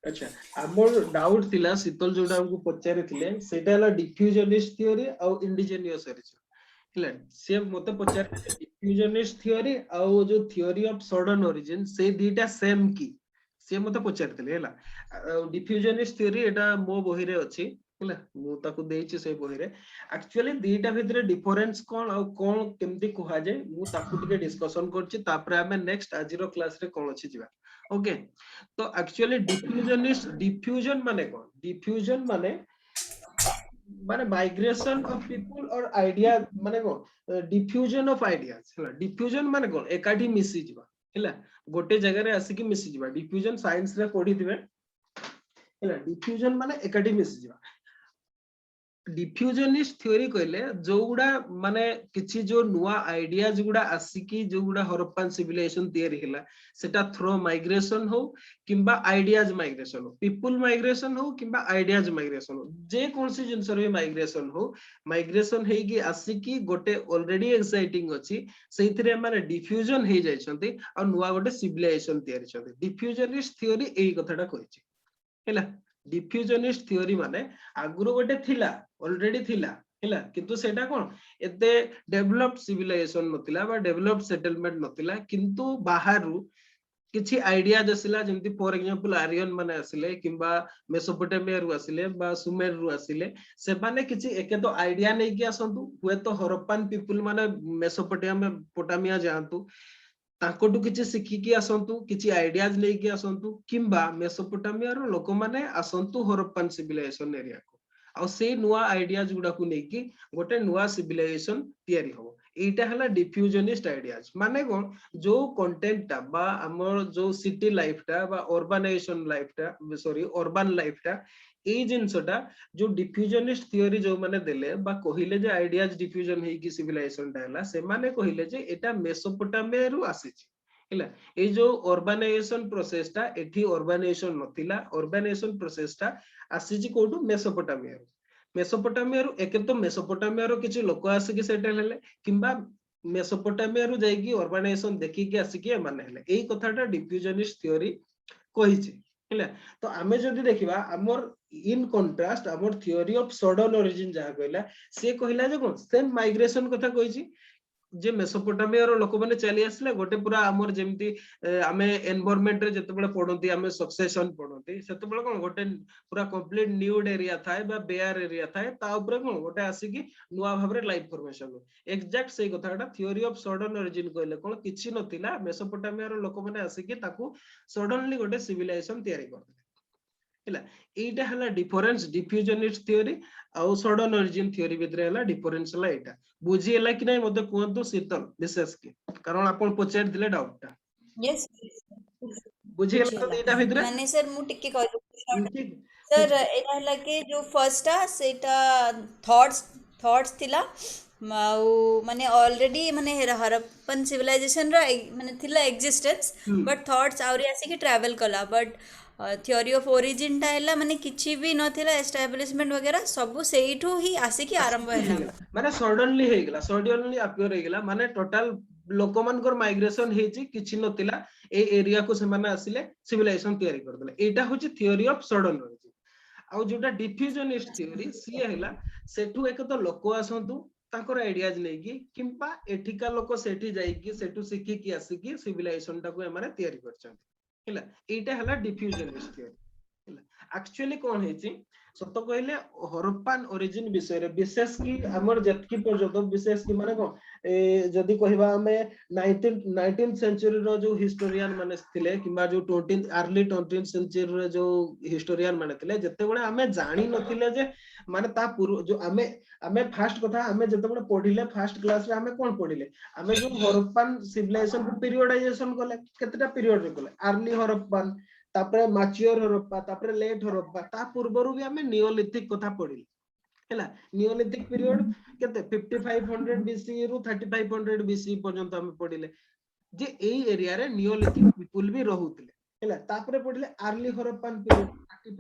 अच्छा हमर डाउट थिला शीतल जोडा हमको पचारे थिले सेटा हला डिफ्यूजनिस्ट थ्योरी आ इंडिजिनियस रिजन हला से मते पचारे डिफ्यूजनिस्ट थ्योरी आ जो थ्योरी ऑफ सडन ओरिजिन से दीटा सेम की से मते पचारे थिले हला डिफ्यूजनिस्ट थ्योरी एटा मो बही रे अछि हला मु ताको देछि से बही रे एक्चुअली दीटा भितरे डिफरेंस कोन आ कोन केमती कुहा जे मु ताको टिके डिस्कशन करछि तापर हमें नेक्स्ट आजिरो क्लास रे कोन अछि जिबा ओके तो एक्चुअली डिफ्यूजन माने कौन डिफ्यूजन माने माने माइग्रेशन ऑफ पीपल और आइडिया माने कौन डिफ्यूजन ऑफ आइडियाज हला डिफ्यूजन माने कौन एकाठी मिसी जिबा हला गोटे जगह रे आसी कि मिसी जिबा डिफ्यूजन साइंस रे पढी दिबे हला डिफ्यूजन माने एकाठी मिसी जिबा डिफ्यूजनिस्ट थ्योरी कहले जो गुडा माने किछि जो नुआ आइडियाज गुडा आसिकी जो गुडा हरप्पान सिविलाइजेशन तयारी हैला सेटा थ्रो माइग्रेशन हो किंबा आइडियाज माइग्रेशन हो पीपल माइग्रेशन हो किंबा आइडियाज माइग्रेशन हो जे कोनसी जिंस रे माइग्रेशन हेगी आसिकी गोटे ऑलरेडी एक्साइटिंग अछि सेइथिरे माने डिफ्यूजन हे जाय छथि और नुआ गोटे सिविलाइजेशन तयारी छथि डिफ्यूजनिस्ट थ्योरी एही कथाटा कहछि हैला डिफ्यूजनिस्ट थ्योरी माने आगुरो गोटे थिला ऑलरेडी थिला हैला किंतु सेटा कोन एते डेवलप्ड सिविलाइजेशन नथिला बा डेवलप्ड सेटलमेंट नथिला किंतु बाहरु किछि idea Jasila जेंति for example Aryan माने आसिले किंबा मेसोपोटामिया रु आसिले बा सुमेर रु आसिले से माने किछि एके तो आइडिया नै कि आसंतु हुए तो हरप्पान पीपल माने मेसोपोटामिया जांतु ताकोटू किछि सिखिकी आसंतु किछि आइडियाज लेके आसंतु किंबा मेसोपोटामिया रो लोक माने आसंतु हरप्पान सिविलाइजेशन एरिया को आ से नुआ आइडियाज गुडा को लेकी गोटे नुआ सिविलाइजेशन तयारी हो एटा हला डिफ्यूजनिस्ट आइडियाज माने कोन जो कंटेंट ता बा हमर जो सिटी लाइफ ता बा अर्बानाइजेशन लाइफ ता सॉरी अर्बन लाइफ ता एई जिंसटा जो डिफ्यूजनिस्ट थ्योरी जो माने देले बा कहिले जे आइडियाज डिफ्यूजन हे की सिविलाइजेशन ता हला से माने कहिले जे एटा मेसोपोटामिया रु आसीछि हला ए जो अर्बानाइजेशन प्रोसेस ता एठी अर्बानाइजेशन नथिला अर्बानाइजेशन प्रोसेस ता आसीछि कोटू मेसोपोटामिया रु एके तो मेसोपोटामिया रो किछि लोक आसी कि सेटल हेले किंबा मेसोपोटामिया रु जाई कि अर्बानाइजेशन देखि कि आसी कि माने हेले एई कथाटा डिफ्यूजनिस्ट थ्योरी कहिछि हला तो आमे जदी देखिबा हमर इन कंट्रास्ट हमर थ्योरी ऑफ सडन ओरिजिन जहा कहला से कहला जे कोन सेम माइग्रेशन कथा कहिछि जे मेसोपोटामिया रो लोक माने चली आसले गोटे पूरा हमर जेमति आमे एनवायरनमेंट रे जते बेले पढंती आमे सक्सेशन पढंती सेते बेले कोन गोटे पूरा कंप्लीट न्यूड एरिया थाए बा बेयर एरिया थाए ता ऊपर कोन गोटे आसी कि नुवा भाबरे लाइफ फॉर्मेशन एग्जैक्ट सेही कथाटा थ्योरी ऑफ सडन ओरिजिन कहले कोन किछि नथिला मेसोपोटामिया रो लोक माने आसी कि ताकू सडनली गोटे सिविलाइजेशन तयारी करले हला एटा हला डिफरेंस डिफ्यूजनिस्ट थ्योरी आ सडन ओरिजिन थ्योरी भितरे हला डिफरेंस हला एटा बुझी हला कि नै मते कोंतो शीतल विशेष के कारण आपण पचार दिले डाउटटा यस बुझी हला तो बुझिला एटा भितरे माने सर मु टिके कहलु ठीक सर ठीक एटा हला के जो फर्स्ट सेटा थॉट्स थिला माने ऑलरेडी माने हरप्पन सिविलाइजेशन रा माने थिला एग्जिस्टेंस बट थॉट्स आउरी आसी कि ट्रैवल कला बट थ्योरी ऑफ ओरिजिन टा हैला माने किछि भी नथिला एस्टैब्लिशमेंट वगैरह सब सेइठू ही आसी कि आरंभ हैला माने सडनली अपियर हे गेला माने टोटल लोकमानकर माइग्रेशन हेची किछि नथिला ए एरिया को से माने आसिले सिविलाइजेशन तयारी कर देले एटा होची थ्योरी ऑफ सडन ओरिजिन आ जोटा डिफ्यूजनिस्ट थ्योरी सी हैला सेठू एक तो लोक आसंतु तांकर आइडियाज नेकी किंबा एठिका लोक सेठी जाईकी सेठू सिखी की आसीकी सिविलाइजेशन टाको ए माने तयारी करछन हैला एटा हैला डिफ्यूजनिस्ट थ्योरी हैला एक्चुअली कोन हेची सत कहले हरप्पान ओरिजिन विषय रे विशेष की हमर जतकी पर्यंत विशेष की माने कोन जदी कहबा हमें 19th सेंचुरी रो जो हिस्टोरियन माने थिले किबा जो 20th अर्ली 20th सेंचुरी रो जो हिस्टोरियन माने थिले जते बळे हमें जानि नथिले जे माने ता पूर्व जो हमें फर्स्ट कथा हमें जते बळे पढिले फर्स्ट क्लास रे हमें कोन पढिले हमें जो हरप्पान सिविलाइजेशन को पीरियडाइजेशन कले केतेटा पीरियड रे कले अर्ली हरप्पान तापरे मैच्योर हरप्पा तापरे लेट हरप्पा ता पूर्वरु भी हमें नियोलिथिक कथा पढिले हैला नियोलिथिक पीरियड केते 5500 बीसी रु 3500 बीसी पर्यंत हम पढिले जे एई एरिया रे नियोलिथिक पीपल भी रहुतले हैला तापरे पढिले अर्ली हरप्पान पीरियड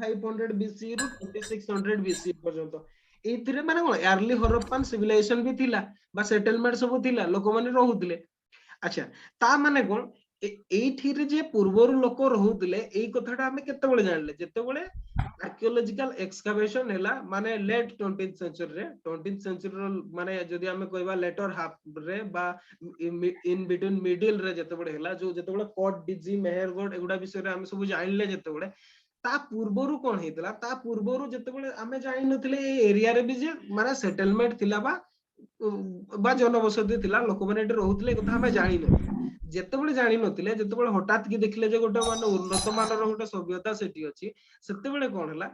3500 बीसी रु 2600 बीसी पर्यंत एथिरे माने कोन अर्ली हरप्पान सिविलाइजेशन भी थिला बा सेटलमेंट सब थिला लोक माने रहुतले अच्छा ता माने कोन एठी रे जे पूर्वरु लोक रहुतले एई कथाटा हमें केतेबेले जानले जेतेबेले आर्कियोलॉजिकल एक्सकवेशन हैला माने लेट 20th सेंचुरी रे 20th सेंचुरी माने जदी हमें कहबा लेटर हाफ रे बा इन बिटवीन मिडिल रे जेतेबेले हैला जो जेतेबेले कोट डीजी मेहरगढ़ एगुडा विषय रे हमें सब जानले जेतेबेले ता पूर्वरु कोन हेतला ता पूर्वरु जेतेबेले हमें जानि नथिले ए एरिया रे भी जे माने सेटलमेंट थिला बा जनबसति थिला लोक माने एटे रहुतले कथा हमें जानि नथिले जेतेबेले जानि नथिले जेतेबेले हठात कि देखिले जे गोटे माने उन्नत मानर गोटे सभ्यता सेठी अछि सेतेबेले कोन हला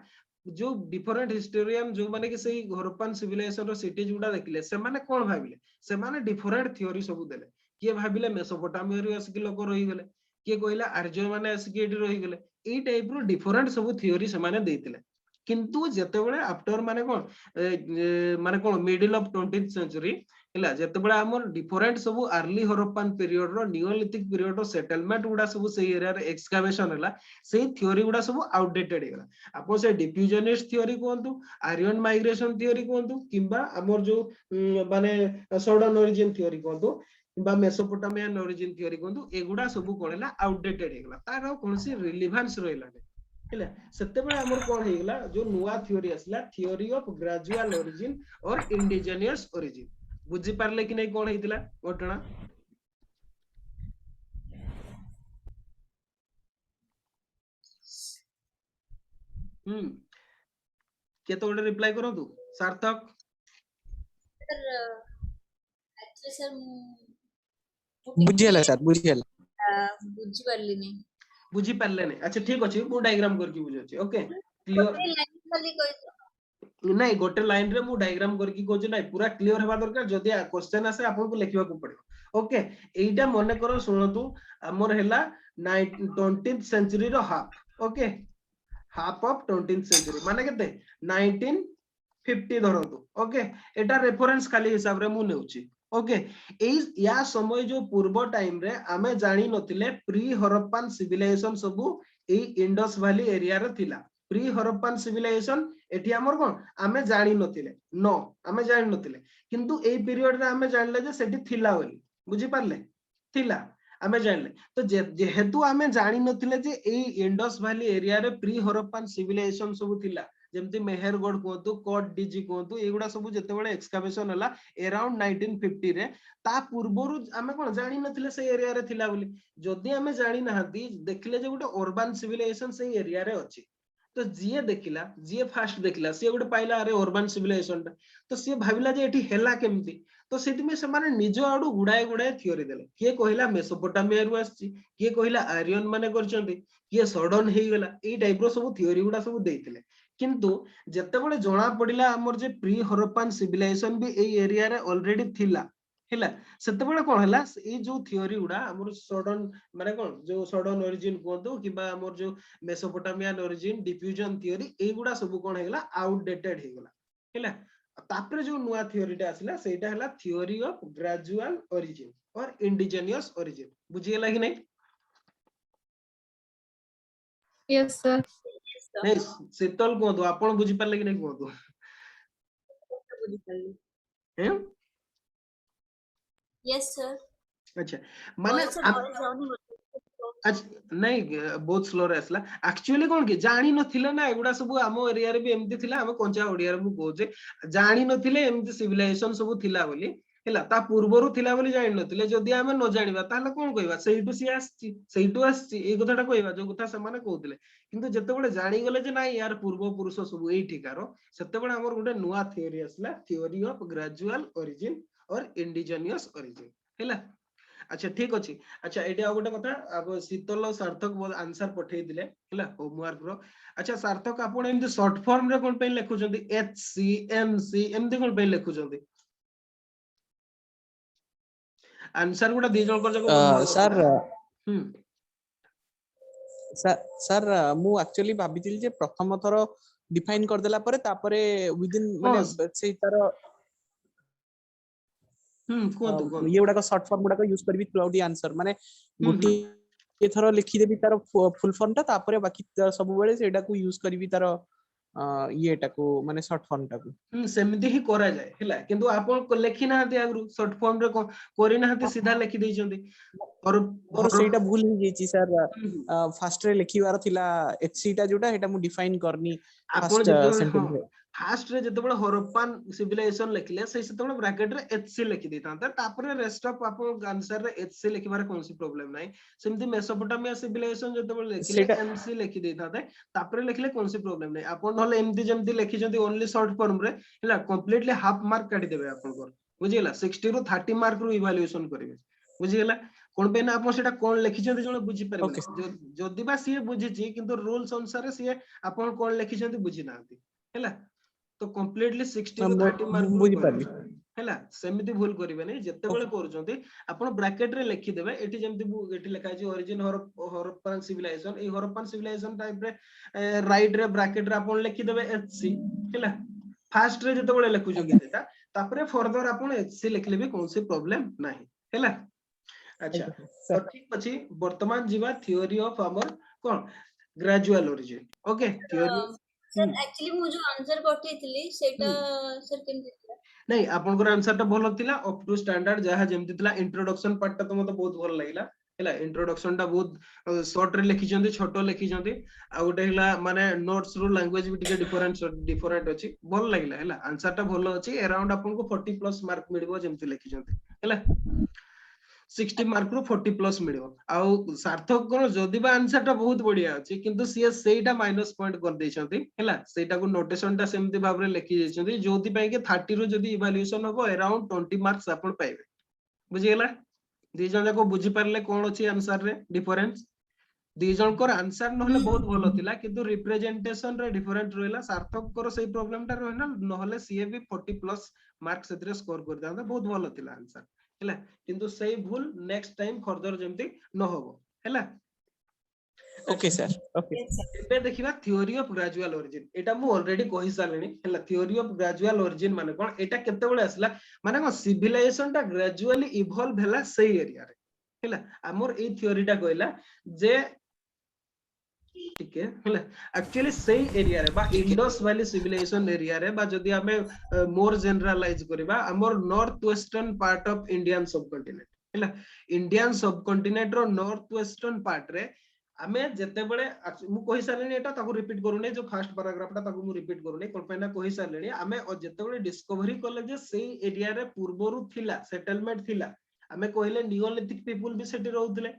जो डिफरेंट हिस्टोरियन जो माने कि सही हरप्पन सिविलाइजेशन रो सिटीज गुडा देखिले से माने कोन भाबिले से माने डिफरेंट थ्योरी सब देले के भाबिले मेसोपोटामिया रो आसि लोक रहि गेले के कहला आर्य माने आसि के एठी रहि गेले एई टाइप रो डिफरेंट सब थ्योरी से माने देतिले किंतु जेतेबेले आफ्टर माने कोन माने कोन मिडिल ऑफ 20th सेंचुरी हैला जेतेबेले हमर डिफरेंट सब अर्ली हरप्पन पीरियड रो नियोलिथिक पीरियड रो सेटलमेंट गुडा सब सेई एरिया रे एक्सकवेशन हैला सेई थ्योरी गुडा सब आउटडेटेड हैला आपो से डिफ्यूजनिस्ट थ्योरी कोंतु आर्यन माइग्रेशन थ्योरी कोंतु किंबा हमर जो माने सडन ओरिजिन थ्योरी कोंतु किंबा मेसोपोटामियन ओरिजिन थ्योरी कोंतु एगुडा सब कोन हैला आउटडेटेड हैला तार कोनसी रिलेवेंस रहिला हैला सेतेबेले हमर कोन हेगला जो नुवा थ्योरी असला थ्योरी ऑफ ग्रेजुअल ओरिजिन और इंडिजिनियस ओरिजिन बुझी पारले कि नहीं कोन हेतिला घटना के तो रिप्लाई करंतु सार्थक सर एक्चुअली सर बुझियला सर बुझियला बुझी पारलिनी बुझी पारले नहीं अच्छा ठीक अछि मु डायग्राम करके बुझौछि ओके क्लियर गोटे लाइन खाली कहि नहीं गोटे लाइन रे मु डायग्राम करके कहछि नहीं पूरा क्लियर हेबा दरकार जदी क्वेश्चन आसे आपन को लिखिबा को पड़ियो ओके एइटा मने करो सुनतु हमर हैला 20th सेंचुरी रो half okay half of 20th century माने केते 1950 धरतु ओके एटा रेफरेंस खाली हिसाब रे मु नेउछि ओके या समय जो पूर्व टाइम रे आमे जानि नथिले प्री हरप्पन सिविलाइजेशन सबु ए इंडस वैली एरिया रे थिला प्री हरप्पन सिविलाइजेशन एठी हमर कोन आमे जानि नथिले नो आमे जानि नथिले किंतु ए पीरियड रे आमे जानले जे सेठी थिला बोली बुझी पारले थिला आमे जानले तो जेहेतु आमे जानि नथिले जे ए इंडस वैली एरिया रे प्री हरप्पन सिविलाइजेशन सबु थिला जेमति मेहरगढ़ कोंतु कोट डीजी कोंतु एगुडा सब जेतेबेले एक्सकवेशन हला अराउंड 1950 रे ता पूर्वरु आमे कोन जानि नथिले से एरिया रे थिला बोली जदी आमे जानि नहाती देखिले जे गोटे अर्बन सिविलाइजेशन से एरिया रे अछि तो जीए देखिला जीए फास्ट देखिला से गोटे पाइला अरे अर्बन सिविलाइजेशन तो सी भाबिला जे एठी हेला केमती तो सेति में से माने निज आडू गुडाए गुडाए थ्योरी देले के कहिला मेसोपोटामिया रु आछि के कहिला आर्यन माने करचंती के सडन हेई गेला ए टाइप रो सब थ्योरी गुडा सब देइतिले किंतु जेतेबेले जणा पडिला हमर जे प्री हरप्पन सिविलाइजेशन भी ए एरिया रे ऑलरेडी थिला हिला सेतेबेले कोन हला ए जो थ्योरी गुडा हमर सडन माने कोन जो सडन ओरिजिन कोंतु किबा हमर जो मेसोपोटामियन ओरिजिन डिफ्यूजन थ्योरी ए गुडा सब कोन हेगला आउटडेटेड हेगला हिला तापरे जो नुवा थ्योरीटा आसिला सेटा हला थ्योरी ऑफ ग्रेजुअल ओरिजिन और इंडिजिनियस ओरिजिन बुझियला कि नहीं यस सर नहीं शीतल कोंतु आपण बुझी पाले कि नहीं कोंतु बुझी पारली हैं यस सर अच्छा माने अच्छा नहीं बहुत स्लो रे असला एक्चुअली कोन कि जानि नथिले ना एगुडा सब हम एरिया रे भी एमती थिला हम कोंचा ओडिया रे मु कहजे जानि नथिले एमती सिविलाइजेशन सब थिला बोली हैला ता पूर्वरु थिला बोली जानि नथिले जदी हम न जानिबा ताले कोन कहबा सेइटु सी आछि ए कथाटा कहबा जो कथा से माने कहउतले किंतु जतेबेले जानि गले जे नाही यार पूर्व पुरुष सब एई ठिकारो सेतेबेले हमर गुटे नुवा थ्योरी असला थ्योरी ऑफ ग्रेजुअल ओरिजिन और इंडिजिनियस ओरिजिन हैला अच्छा ठीक अछि अच्छा एटा गोटे कथा अब शीतल सार्थक आंसर पठेई दिले हैला होमवर्क रो अच्छा सार्थक आपण एमदी शॉर्ट फॉर्म रे कोन पे लेखु जंदी HCMC एमदी कोन पे लेखु जंदी आंसर गुडा दी जण कर जको सर सर सर मु एक्चुअली भाबितिल जे प्रथम थरो डिफाइन कर देला परे तापरे विद इन माने से तारो कोंतु ये गुडा शॉर्ट फॉर्म गुडा यूज करबी थ्रू आउट द आंसर माने गुटी ए थरो लिखि देबी तारो फुल फॉर्म ता तापरे बाकी सब बेले सेटा को यूज करबी तारो ଇଏଟାକୁ ମାନେ ସର୍ଟ ଫର୍ମ ଟାକୁ ସେମିତି ହିଁ କରାଯାଏ ହେଲା କିନ୍ତୁ ଆପଣ ଲେଖି ନାହାନ୍ତି ଆଗରୁ ସର୍ଟ ଫର୍ମ ରେ କରି ନାହାନ୍ତି ସିଧା ଲେଖି ଦେଇଛନ୍ତି ମୋର ସେଇଟା ଭୁଲ ହେଇଯାଇଛି ସାର୍ ଫାଷ୍ଟ ରେ ଲେଖିବାର ଥିଲା ଏଚସି ଟା ଯୋଉଟା ସେଟା ମୁଁ डिफाइन करनी ଆପଣ फर्स्ट ଯେତେବେଳେ सेंटेंस रे ଫାଷ୍ଟ ରେ ଯେତେବେଳେ ହରପ୍ପାନ ସିଭିଲାଇଜେସନ ଲେଖିଲେ ସେତେବେଳେ ବ୍ରାକେଟ ରେ ଏଚସି ଲେଖି ଦେଇଥାନ୍ତେ ତାପରେ ରେଷ୍ଟ ଅଫ ଆପଣ ଆନ୍ସର ରେ ଏଚସି ଲେଖିବାର କୌଣସି ପ୍ରୋବ୍ଲେମ ନାହିଁ ସେମିତି ମେସୋପୋଟାମିଆ ସିଭିଲାଇଜେସନ ଯେତେବେଳେ ଲେଖିଲେ ସେଇଟା ଏମସି ଲେଖି ଦେଇଥାନ୍ତେ ତାପରେ ଲେଖିଲେ କୌଣସି ପ୍ରୋବ୍ଲେମ ନାହିଁ ଆପଣ ନହେଲେ ଏମିତି ଯେମିତି ଲେଖିଛନ୍ତି ଓନଲି ସର୍ଟ ଫର୍ମ ରେ ହେଲା କମ୍ପ୍ଲିଟଲି ହାଫ ମାର୍କ କାଟିଦେବେ ଆପଣଙ୍କର ବୁଝିଗଲା 60 ରୁ 30 ମାର୍କ ରୁ ଇଭାଲୁଏସନ କରିବେ ବୁଝିଗଲା କଣ ପାଇଁ ନା ଆପଣ ସେଟା କଣ ଲେଖିଛନ୍ତି ଜଣେ ବୁଝିପାରିବନି Okay. ଯଦି ବା ସିଏ ବୁଝିଛି କିନ୍ତୁ ରୁଲ୍ସ ଅନୁସାରେ ସିଏ ଆପଣ କଣ ଲେଖିଛନ୍ତି ବୁଝି ନାହାନ୍ତି ହେଲା ତ କମ୍ପ୍ଲିଟଲି 60 ରୁ 30 ମାର୍କ ରୁ ବୁଝି କରିବେ ପାରିଲି ହେଲା ସେମିତି ଭୁଲ କରିବେନି ଯେତେବେଳେ କରୁଛନ୍ତି ଆପଣ ବ୍ରାକେଟ ରେ ଲେଖିଦେବେ ଏଠି ଯେମିତି ଏଠି ଲେଖା ଅଛି ଅରିଜିନ ହରପ୍ପାନ ସିଭିଲାଇଜେସନ ଏଇ ହରପ୍ପାନ ସିଭିଲାଇଜେସନ ଟାଇପ ରେ ରାଇଟ ରେ ବ୍ରାକେଟ ରେ ଆପଣ ଲେଖିଦେବେ ଏଚସି ହେଲା ଫାଷ୍ଟ ରେ ଯେତେବେଳେ ଲେଖୁଛନ୍ତି ସେଟା ତାପରେ ଫର୍ଦର ଆପଣ ଏଚସି ଲେଖିଲେ ବି କୌଣସି ପ୍ରୋବ୍ଲେମ ନାହିଁ ହେଲା ଆଚ୍ଛା ତ ଠିକ ଅଛି ବର୍ତ୍ତମାନ ଯିବା থিওরি অফ ଆମର କଣ gradual origin okay theory sir actually मु जो आंसर पठेइथिली सेटा सर केमति थिला नहीं आपनकर आंसर टा भलो थिला अप टू स्टैंडर्ड जहा जेमति थिला इंट्रोडक्शन पार्ट टा तो मते बहुत भलो लागिला हैला इंट्रोडक्शन टा बहुत शॉर्ट रे लिखि जंदी छोटो लिखि जंदी आ गोटे हैला माने नोट्स रो लैंग्वेज भी टिके डिफरेंट अछि भलो लागिला हैला आंसर टा भलो अछि अराउंड आपन को 40 प्लस मार्क मिलबो जेमति लिखि जंदी हैला 60 मार्क रू 40 प्लस मिलियो आउ सार्थक कोन जदी बा आंसर टा बहुत बढ़िया अछि किंतु सीए सेटा माइनस पॉइंट कर दैछंती हैला सेटा को नोटेशन टा सेमति भाबरे लिखि दैछंती जोदी पय के 30 रू जदी इवैल्यूएशन होबो अराउंड 20 मार्क्स आपण पाइबे बुझि गेला दी जन को बुझि परले कोन अछि आंसर रे डिफरेंस दी जन को आंसर नहले बहुत भलो थिला किंतु रिप्रेजेंटेशन रे डिफरेंट रहला सार्थक को सही प्रॉब्लम टा रहना नहले सीए भी 40 प्लस मार्क्स सेतरे स्कोर कर दांदा बहुत भलो थिला आंसर हैला किंतु सही भूल नेक्स्ट टाइम फर्दर जेमति न होबो हैला ओके सर ओके एबे देखिबा थ्योरी ऑफ ग्रेजुअल ओरिजिन एटा मु ऑलरेडी कहि सालेनी हैला थ्योरी ऑफ ग्रेजुअल ओरिजिन माने कोन एटा केते बेले आसला माने कोन सिविलाइजेशन टा ग्रेजुअली इवॉल्व भेला सही एरिया रे हैला हमर ए थ्योरी टा कहला जे ठीक है हैला एक्चुअली सही एरिया रे बा इंडस वैली सिविलाइजेशन एरिया रे बा जदी हमें मोर जनरलाइज करबा हमर north western part of Indian सब कॉन्टिनेंट हैला इंडियन सब कॉन्टिनेंट रो नॉर्थ वेस्टर्न पार्ट रे आमे जेते बेले मु कहि सालेनी एटा ताको रिपीट करूनी जो फर्स्ट पैराग्राफ टा ताको मु रिपीट करूनी कोन पैना कहि सालेनी आमे जेते बेले डिस्कवरी करले जे सही एरिया रे पूर्वरु थिला सेटलमेंट थिला आमे कहले नियोलिथिक पीपल भी सेठी रहउतले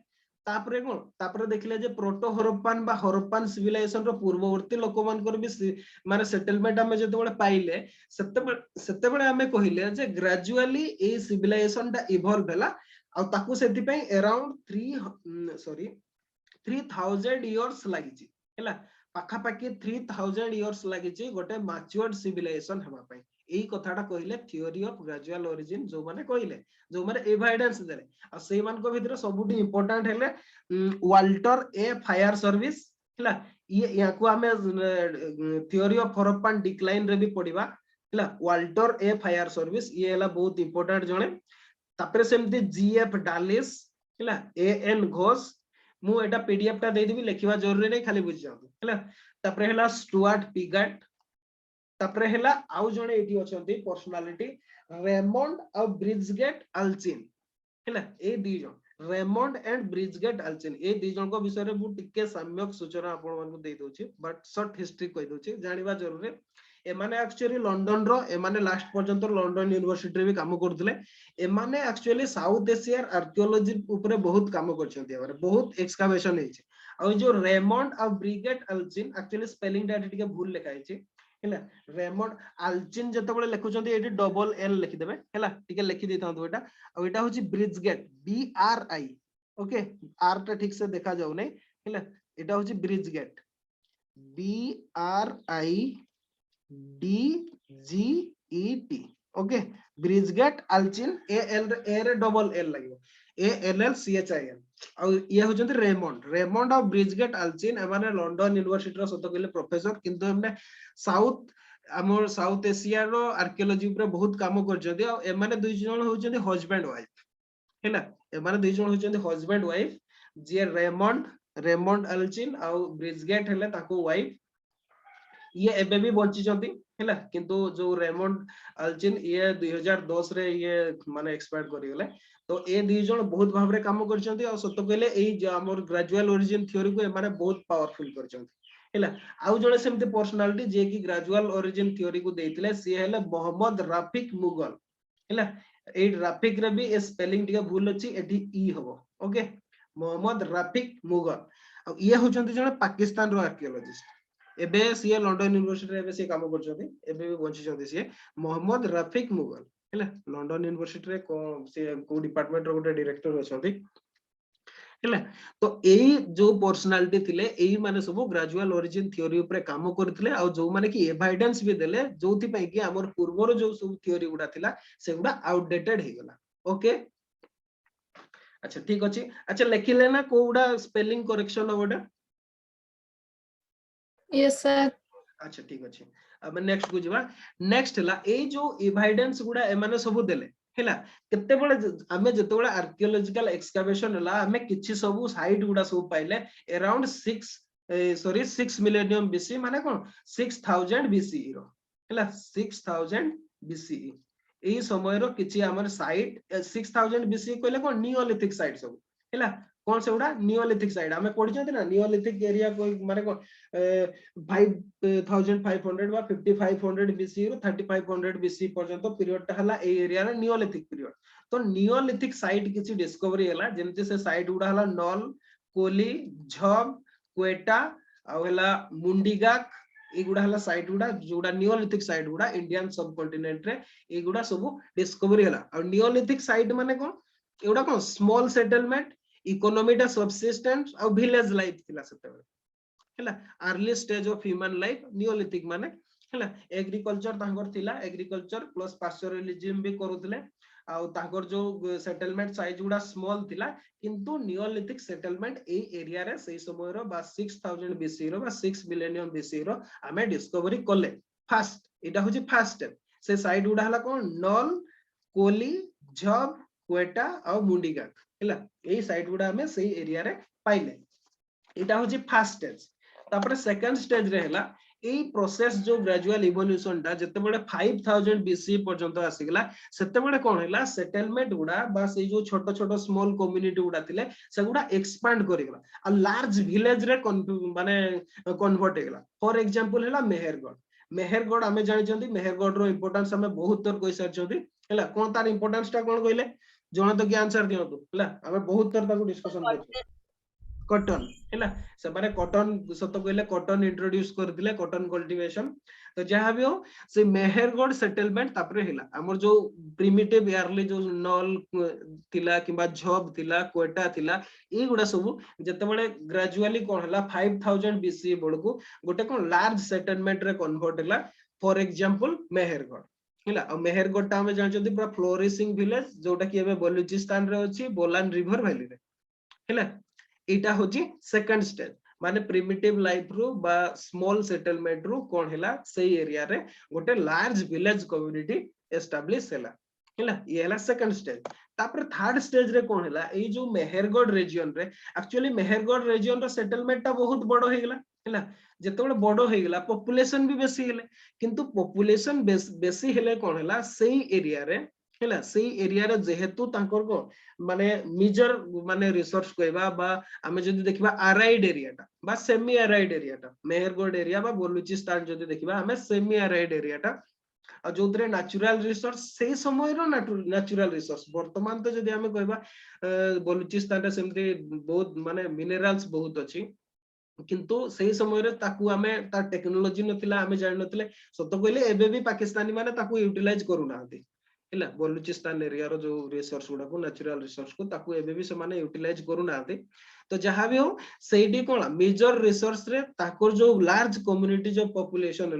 तापरे कोन तापरे देखले जे प्रोटो हरप्पान बा हरप्पान सिविलाइजेशन रो पूर्ववर्ती लोक मानकर भी माने सेटलमेंट आमे जेते बेले पाइले सेते बेले आमे कहिले जे ग्रेजुअली ए सिविलाइजेशन टा इवॉल्व भेला आ ताकू सेति पई अराउंड 3000 इयर्स लागिची हैला पाखा पाखी 3000 इयर्स लागिची गोटे मैच्योर्ड सिविलाइजेशन हेबा पई एई कथाटा कहिले थ्योरी ऑफ ग्रेजुअल ओरिजिन जो माने कहिले जो माने एविडेंस देले आ सेई मान को भितर सबुटी इंपोर्टेंट हेले वाल्टर ए फायर सर्विस हैला ये याको हमें थ्योरी ऑफ हरप्पान डिक्लाइन रे भी पढिबा हैला वाल्टर ए फायर सर्विस ये हैला बहुत इंपोर्टेंट जणे तापरे सेमती जीएफ डालिस हैला एएन घोष मु एटा पीडीएफ टा दे देबी लेखिबा जरूरी नै खाली बुझ जाऊ हैला तापरे हैला स्टुअर्ट पिगट तापरे हैला आउ जणे एटी अछंती पर्सनालिटी रेमंड आ ब्रिजगेट अल्चिन हैला ए दी जण रेमंड एंड ब्रिजगेट अल्चिन ए दी जण को विषय रे मु टिके सम्यक सूचना आपण मानकु दे दोछि बट शॉर्ट हिस्ट्री कहि दोछि जानिबा जरूरी एमाने एक्चुअली लंडन रो एमाने लास्ट पर्यंत लंडन यूनिवर्सिटी रे भी काम करथले एमाने एक्चुअली साउथ एशिया आर्कियोलॉजी ऊपर बहुत काम करछंती एबारे बहुत एक्सकावेशन हेछि आ जो रेमंड आ ब्रिगेट अल्चिन एक्चुअली स्पेलिंग टा टिके भूल लिखा हेछि हैला रेमंड अल्चिन जते बेले लिखुचंती एटी डबल एल लिखि देबे हैला टिके लिखि देतांतु एटा आ एटा होछि Bridget B R I okay R टा ठीक से देखा जाउ नै हैला एटा होछि Bridget B R I D G E T okay Bridget Allchin A L A रे डबल एल लागो A L L C H I N आ ये होजंती रेमंड और ब्रिजगेट अल्चिन एमाने लंडन यूनिवर्सिटी रो सतो कहले प्रोफेसर किंतु हमने साउथ एशिया रो आर्कियोलॉजी ऊपर बहुत काम करजंती आ एमाने दुई जण होजंती हस्बैंड वाइफ हैला एमाने दुई जण होजंती हस्बैंड वाइफ जे रेमंड अल्चिन आ ब्रिजगेट हेले ताको वाइफ ये एबे भी बंची जंती हैला किंतु जो रेमंड अल्चिन ये 2010 रे ये माने एक्सपायर्ड करि गेले तो ए दी जण बहुत भाव रे काम करचंती और सत्य कहले एई जो हमर ग्रेजुअल ओरिजिन थ्योरी को माने बहुत पावरफुल करचंती हैला आउ जणे सेमते पर्सनालिटी जे कि ग्रेजुअल ओरिजिन थ्योरी को देथिले सी हैला मोहम्मद रफिक मुगल हैला ए रफिक रे भी ए स्पेलिंग टिका भूल अछि एठी ई हबो ओके मोहम्मद रफिक मुगल और ये होचंती जणे पाकिस्तान रो आर्कियोलॉजिस्ट एबे सीए लंडन यूनिवर्सिटी रे एबे से काम करचंती एबे भी बंची जंती सीए मोहम्मद रफिक मुगल हैला लंडन यूनिवर्सिटी रे को से को डिपार्टमेंट रो गोटे डायरेक्टर अछंती हैला तो एई जो पर्सनालिटी थिले एई माने सब ग्रेजुअल ओरिजिन थ्योरी ऊपर काम करथिले आ जो माने कि एविडेंस भी देले जोथि पई कि हमर पूर्वर जो सब थ्योरी गुडा थिला से गुडा आउटडेटेड हे गला ओके अच्छा ठीक अछि अच्छा लेखिले ना कोउडा स्पेलिंग करेक्शन ओडा Yes, sir. अच्छा ठीक अछि अब नेक्स्ट को जिबा नेक्स्ट हला ए जो एविडेंस गुडा ए माने सब देले हैला केते बळे हमें जते बळे आर्कियोलॉजिकल एक्सकैवेशन हला हमें किछि सब साइट गुडा सब पाइले अराउंड 6 मिलेनियम बीसी माने कोन 6000 बीसी रो हैला 6000 बीसी ए समय रो किछि हमर साइट 6000 बीसी कहले कोन नियोलिथिक साइट सब हैला कौन से उडा नियोलिथिक साइड हमें पढ़ी जंती ना नियोलिथिक एरिया को माने कोन 5500 बा 5500 बीसी रो 3500 बीसी पर्यंत पीरियड हला ए एरिया रे नियोलिथिक पीरियड तो नियोलिथिक साइट किछि डिस्कवरी हला जेंति से साइट उडा हला नल कोली झब क्वेटा आ हला मुंडीगाक एगुडा हला साइट गुडा जोडा नियोलिथिक साइट गुडा इंडियन सब कॉन्टिनेंट रे एगुडा सब डिस्कवरी हला और नियोलिथिक साइट माने कोन एगुडा कोन स्मॉल सेटलमेंट इकोनॉमीटा सबसिस्टेंस और विलेज लाइफ थिला सेते हैला early stage of human life Neolithic माने हैला एग्रीकल्चर तांगर थिला एग्रीकल्चर प्लस पास्चरलिज्म भी करूतले आ तांगर जो सेटलमेंट साइज गुडा स्मॉल थिला किंतु नियोलिथिक सेटलमेंट ए एरिया रे सेही समय रो बा 6000 बीसी रो बा 6 मिलेनियम बीसी रो हमें डिस्कवरी करले फर्स्ट एटा होची फर्स्ट स्टेप से साइड गुडा हला कोन नल कोली झब क्वेटा और मुंडीगा हैला ए साइड गुडा हमें सेही एरिया रे पाइले एटा होची फर्स्ट स्टेज तापरे सेकंड स्टेज रे हला ए प्रोसेस जो ग्रेजुअल इवोल्यूशन ता जते बडे 5000 बीसी पर्यंत आसीगला सेते बडे कोन हैला सेटलमेंट गुडा बा से जो छोटो छोटो स्मॉल कम्युनिटी गुडा थिले से गुडा एक्सपांड करिगला आ लार्ज विलेज रे माने कन्वर्ट हेगला फॉर एग्जांपल हैला मेहरगढ़ हमें जानि जंती मेहरगढ़ रो इंपोर्टेंस हमें बहुत तर कहि सरचंती हैला कोन तार इंपोर्टेंस ता कोन कहले जण तो ज्ञान सर दियंतु हैला हमें बहुत तर ताको डिस्कशन करछु कॉटन हैला से माने कॉटन सत कहले कॉटन इंट्रोड्यूस कर दिले कॉटन कल्टीवेशन तो जहां भी हो से मेहरगढ़ सेटलमेंट तापरे हैला हमर जो प्रिमिटिव एयरली जो नल थिला किबा झब थिला क्वेटा थिला ए गुडा सब जते बडे ग्रेजुअली कोन हैला 5000 बीसी बडको गोटे कोन लार्ज सेटलमेंट रे कन्वर्ट हैला फॉर एग्जांपल मेहरगढ़ हैला और मेहरगढ़ ता हमें जानचंती पूरा फ्लोरिशिंग विलेज जोटा कि एबे बलूचिस्तान रे अछि बोलान रिवर वैली रे हैला एटा होची सेकंड स्टेज माने प्रिमिटिव लाइफ रो बा स्मॉल सेटलमेंट रो कोन हैला सेही एरिया रे गोटे लार्ज विलेज कम्युनिटी एस्टैब्लिश हैला ये हैला सेकंड स्टेज तापर थर्ड स्टेज रे कोन हैला ए जो मेहरगढ़ रीजन रे एक्चुअली मेहरगढ़ रीजन रो सेटलमेंट ता बहुत बडो हे गेला हैला जते बडो बडो हे गेला पॉपुलेशन भी बेसी हेले किंतु पॉपुलेशन बेसी हेले कोन हैला सेही एरिया रे हैला सेही एरिया रे जेहेतु तांकर को माने मेजर माने रिसोर्स कहबा बा हमें जदी देखबा अराइड एरिया ता बा सेमी अराइड एरिया ता मेहरगढ़ एरिया बा बलूचिस्तान जदी देखबा हमें सेमी अराइड एरिया ता आ जोदरे नेचुरल रिसोर्स से समय रो नेचुरल रिसोर्स वर्तमान तो जदी हमें कहबा बलूचिस्तान रे सेमती बहुत माने मिनरल्स बहुत अछि किंतु सही समय रे ताकू हमें ता टेक्नोलॉजी नथिला हमें जानि नथिले सत कहले एबे भी पाकिस्तानी माने ताकू यूटिलाइज करू नाहंती हैला बलूचिस्तान एरिया रो जो रिसोर्स गुडा को नेचुरल रिसोर्स को ताकू एबे भी से माने यूटिलाइज करू नाहंती तो जहां भी हो सेडी कोन मेजर रिसोर्स रे ताकोर जो लार्ज कम्युनिटी जो पॉपुलेशन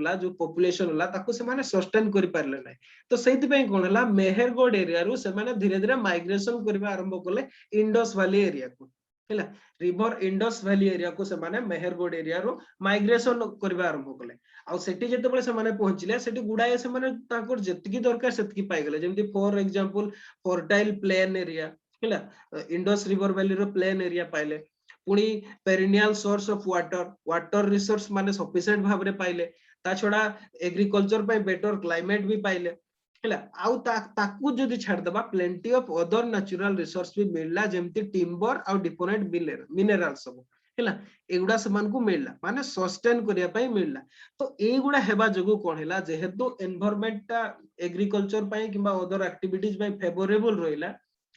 हला ताको से माने सस्टेन करि पारले नै तो सेति पई कोन हला मेहरगढ़ एरिया रो से माने धीरे धीरे माइग्रेशन करबा आरंभ करले इंडस वैली एरिया को हैला रिवर इंडस वैली एरिया को से माने मेहरगढ़ एरिया रो माइग्रेशन करबा आरंभ करले आ सेठी जते बळे से माने पहुंचले सेठी गुडाए से माने ताकोर जतकी दरकार सेतकी पाइ गेले जेमति for example fertile plain area हैला इंडस रिवर वैली रो प्लेन एरिया पाइले पुनी perennial source of water resource माने सफिशिएंट भाबरे पाइले ता छडा एग्रीकल्चर पे बेटर क्लाइमेट भी पाइले हैला आउ ताकू जदी छाड़ दबा plenty of other natural resource भी मिलला जेमति टिम्बर आउ डिफरेंट मिनरल सब हैला एगुडा समान को मिलला माने सस्टेन करिया पई मिलला तो एगुडा हेबा जगु कोन हैला जेहेतु एनवायरनमेंट ता एग्रीकल्चर पई किबा अदर एक्टिविटीज पई फेवरेबल रहिला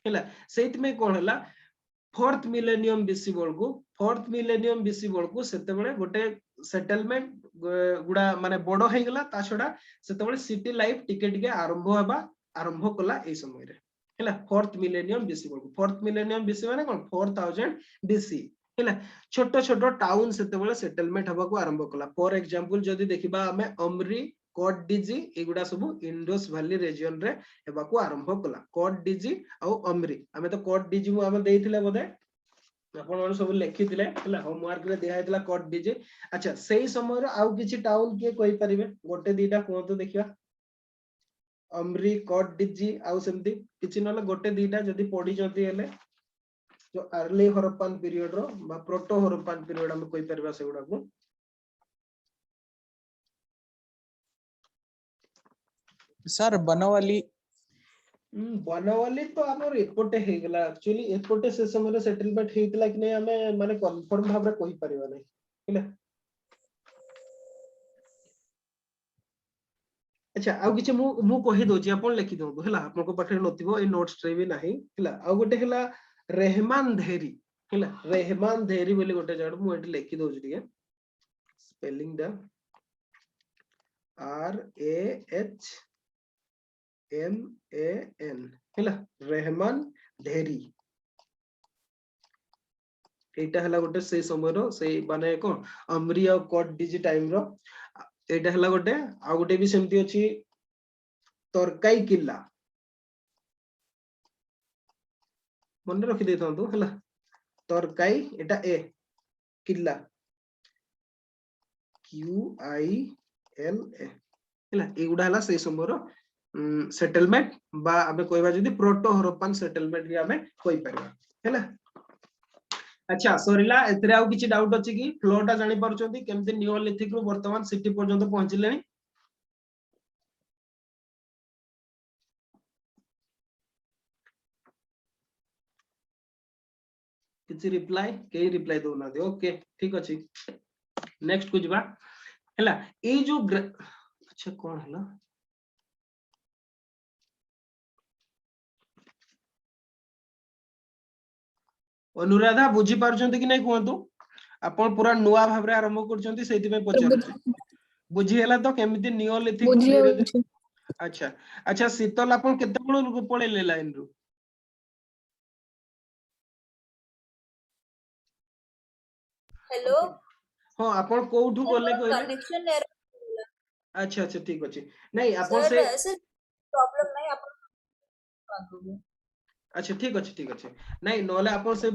हैला सेत में कोन हैला फोर्थ मिलेनियम बीसी बळकु सेते बेले गोटे सेटलमेंट गुडा माने बडो हे गला ता छडा सेते बेले सिटी लाइफ टिके टिके आरंभ कला ए समय रे हैला फोर्थ मिलेनियम बीसी माने कोन 4000 बीसी हैला छोटो छोटो टाउन सेते बेले सेटलमेंट हबा को आरंभ कला फॉर एग्जांपल जदी देखिबा हमें अमरी कोट डीजी एगुडा सब इंडस वैली रीजन रे हेबा को आरंभ कला कोट डीजी आ अमरी हमें तो कोट डीजी मु हमें देइथिले बदे आपण मन सब लिखिथिले हला होमवर्क रे दिया हेतला कोट डीजी अच्छा सेही समय रे आउ किछि टाउन के कोइ परिबे गोटे दीटा कोंतो देखिबा अमरी कोट डीजी आउ सेमती किछि नले गोटे दीटा जदी पढी जदी हेले जो अर्ली हरप्पन पीरियड रो बा प्रोटो हरप्पन पीरियड हम कोइ परिबा सेगुडा को सर बनवाली तो हमर एपोटे हे गला एक्चुअली एपोटे से समय सेटलमेंट हेतला कि नै हमें माने कंफर्म भाबरे कोइ परिबा नै हैला अच्छा आउ किछ मु कहि दोची अपन लिखि दो हैला आपन को पाखे नथिबो ए नोट्स रे भी नाही हैला आउ गोटे हैला रहमान धेरी हैला रहमान धेरी बोली गोटे जड मु एटी लिखि दोची दिए स्पेलिंग दा RAHMAN हैला रहमान धेरी एटा हला गोटे से समय रो से माने को अमरी और कोट डीजी टाइम रो एटा हला गोटे आ गोटे भी सेमती अछि तरकाई किल्ला मन रखि देथांतु हला तरकाई एटा ए किल्ला QILA हला एगुडा हला से समय रो सेटलमेंट बा आबे कोइबा जदी प्रोटो हरप्पन सेटलमेंट भी हमें कोइ परबा हैला अच्छा सरिला एतरे आउ किछि डाउट अछि कि फ्लोटा जानि परछोंती केमते नियोलिथिक रो वर्तमान सिटी पर्यंत पहुंचिलेनी किछि रिप्लाई के रिप्लाई दो ना दे ओके ठीक अछि नेक्स्ट को जबा हैला ए जो अच्छा कोन हैला अनुराधा बुझी पारछंती कि नै कहंतु आपण पूरा नुवा भाबरे आरंभ करछंती सेति में पचारछि बुझी हैला तो केमिति नियोलिथिक धीरे अच्छा अच्छा शीतल आपण केते बळ पळेले लाइन रु हेलो हां आपण कोउठु बोले कहले कनेक्शन एरर अच्छा अच्छा ठीक अछि नै आपण से सर प्रॉब्लम नहीं आप अच्छा ठीक अछि नै नले आपण से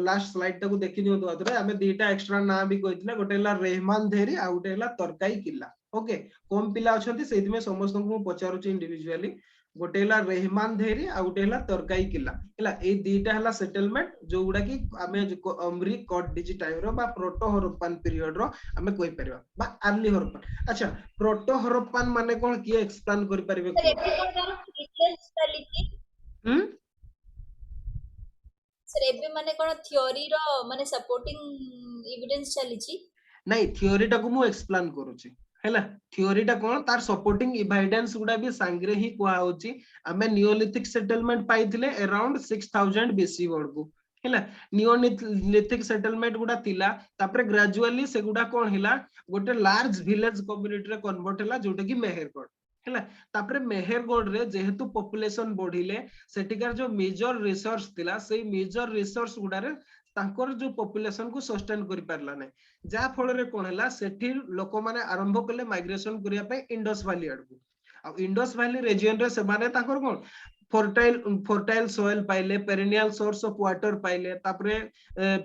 लास्ट स्लाइड टाको देखि दियो तो आतरे हमें दीटा एक्स्ट्रा ना भी कहितला गोटेला रहमान धेरी आ गोटेला तरकाई किल्ला ओके कम पिला अछंती सेति में समस्त को पचारु छी इंडिविजुअली गोटेला रहमान धेरी आ गोटेला तरकाई किल्ला हैला ए दीटा हला सेटलमेंट जो गुडा की हमें अमरी कोट डीजी टाइम रो बा प्रोटो हरप्पन पीरियड रो हमें कोइ परबा बा अर्ली हरप्पन अच्छा प्रोटो हरप्पन माने कोन की एक्सप्लेन करि परबे सर एबे माने कोन थ्योरी रो माने सपोर्टिंग एविडेंस चली छी नै थ्योरी टा को मु एक्सप्लेन करू छी हैला थ्योरी टा कोन तार सपोर्टिंग एविडेंस गुडा भी सांगरे ही कोआ होची हमें नियोलिथिक सेटलमेंट पाइथिले अराउंड 6000 बीसी वर्ड को हैला नियोलिथिक सेटलमेंट गुडा तिला तापरे ग्रेजुअली से गुडा कोन हिला गोटे लार्ज विलेज कम्युनिटी रे कन्वर्ट हला जोटा की मेहरगढ़ हैला तापरे मेहरगढ़ रे जेहेतु पॉपुलेशन बढ़िले सेटिकार जो मेजर रिसोर्स थिला सेही मेजर रिसोर्स गुडा रे तांकर जो पॉपुलेशन को सस्टेन करि परला नै जा फल रे कोन हला सेठी लोक माने आरंभ करले माइग्रेशन करिया पे इंडस वैली आडू आ इंडस वैली रीजन रे से माने तांकर कोन फर्टाइल सोइल पाइले पेरिनियल सोर्स ऑफ वाटर पाइले तापरे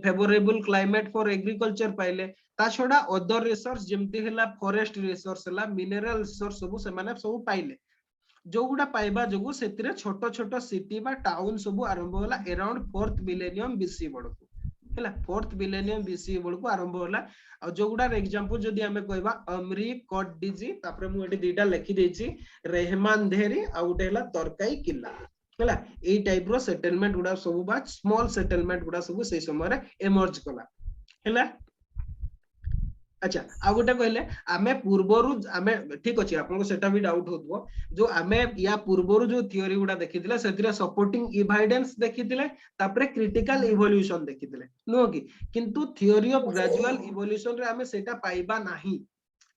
फेवरेबल क्लाइमेट फॉर एग्रीकल्चर पाइले ता छोडा अदर रिसोर्स जेमति हला फॉरेस्ट रिसोर्स हला मिनरल रिसोर्स सब से माने सब पाइले जो गुडा पाइबा जगु सेतिरे छोटो छोटो सिटी बा टाउन सब आरंभ होला अराउंड 4th मिलेनियम बीसी बडको हैला 4th मिलेनियम बीसी बळको आरंभ होला आ जो गुडार एग्जांपल जदी हमें कहबा अमरी कट डीजी तापर मु एटी दुईटा लिखि देछि रहमान धेरी आ उटे हला तरकाई किला हैला ए टाइप रो सेटलमेंट गुडा सब बा स्मॉल सेटलमेंट गुडा सब से समय रे एमर्ज कला हैला अच्छा आ गोटे कहले आमे पूर्वरु आमे ठीक अछि आपन सेटा भी डाउट होतबो जो आमे या पूर्वरु जो थियरी गुडा देखिथिले सेतिरे सपोर्टिंग एविडेंस देखिथिले तापरे क्रिटिकल इवोल्यूशन देखिथिले नो कि किंतु थियरी ऑफ ग्रेजुअल इवोल्यूशन रे आमे सेटा पाइबा नाही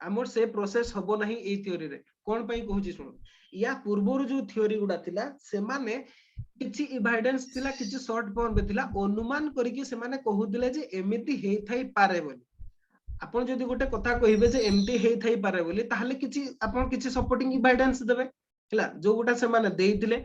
हमर से प्रोसेस हबो नाही ए थियरी रे कोन पई कहूची सुन या पूर्वरु जो थियरी गुडा थिला से माने किछि एविडेंस थिला किछि शॉर्ट फॉर्म बे थिला अनुमान करिकि से माने कहूदिले जे एमिति हेइ थाई पारे बोली आपण जदि गोटे कथा कहिबे जे एमटी हेइ थाई पारे बोली ताहले किछि आपण किछि सपोर्टिंग एविडेंस देबे हैला जो गुटा से माने देइतिले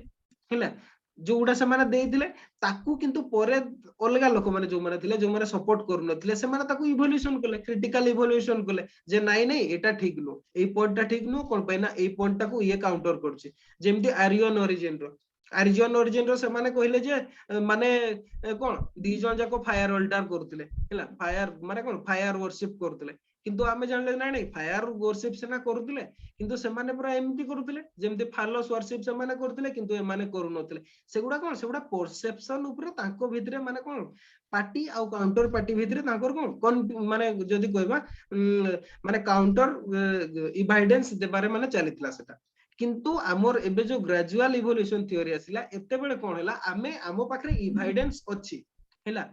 हैला जो गुटा से माने देइतिले ताकू किंतु परे अलगा लोक माने जो माने थिले जो माने सपोर्ट करू नथिले से माने ताकू इवोल्यूशन करले क्रिटिकल इवोल्यूशन करले जे नाइ नाइ एटा ठीक नो एई पॉइंटटा ठीक नो कोन पैना एई पॉइंटटा को ये काउंटर करछि जेमति आर्यन ओरिजिन रो आर्यन ओरिजिन रो से माने कहिले जे माने कोन दी जन जाको फायर अल्टर करथिले हैला फायर माने कोन फायर वर्शिप करथिले किंतु आमे जानले नाइ नाइ फायर वर्शिप सेना करथिले किंतु से माने पूरा एमती करथिले जेमति फालस वर्शिप से माने करथिले किंतु ए माने करू नथिले सेगुडा कोन सेगुडा परसेप्शन ऊपर तांको भितरे माने कोन पार्टी आ काउंटर पार्टी भितरे तांकर कोन माने जदी कहबा माने काउंटर एविडेंस देबारे माने चलितला सेटा किंतु हमर एबे जो ग्रेजुअल इवोल्यूशन थ्योरी आसिला एते बेले कोन हैला आमे हमो पाखरे एविडेंस अछि हैला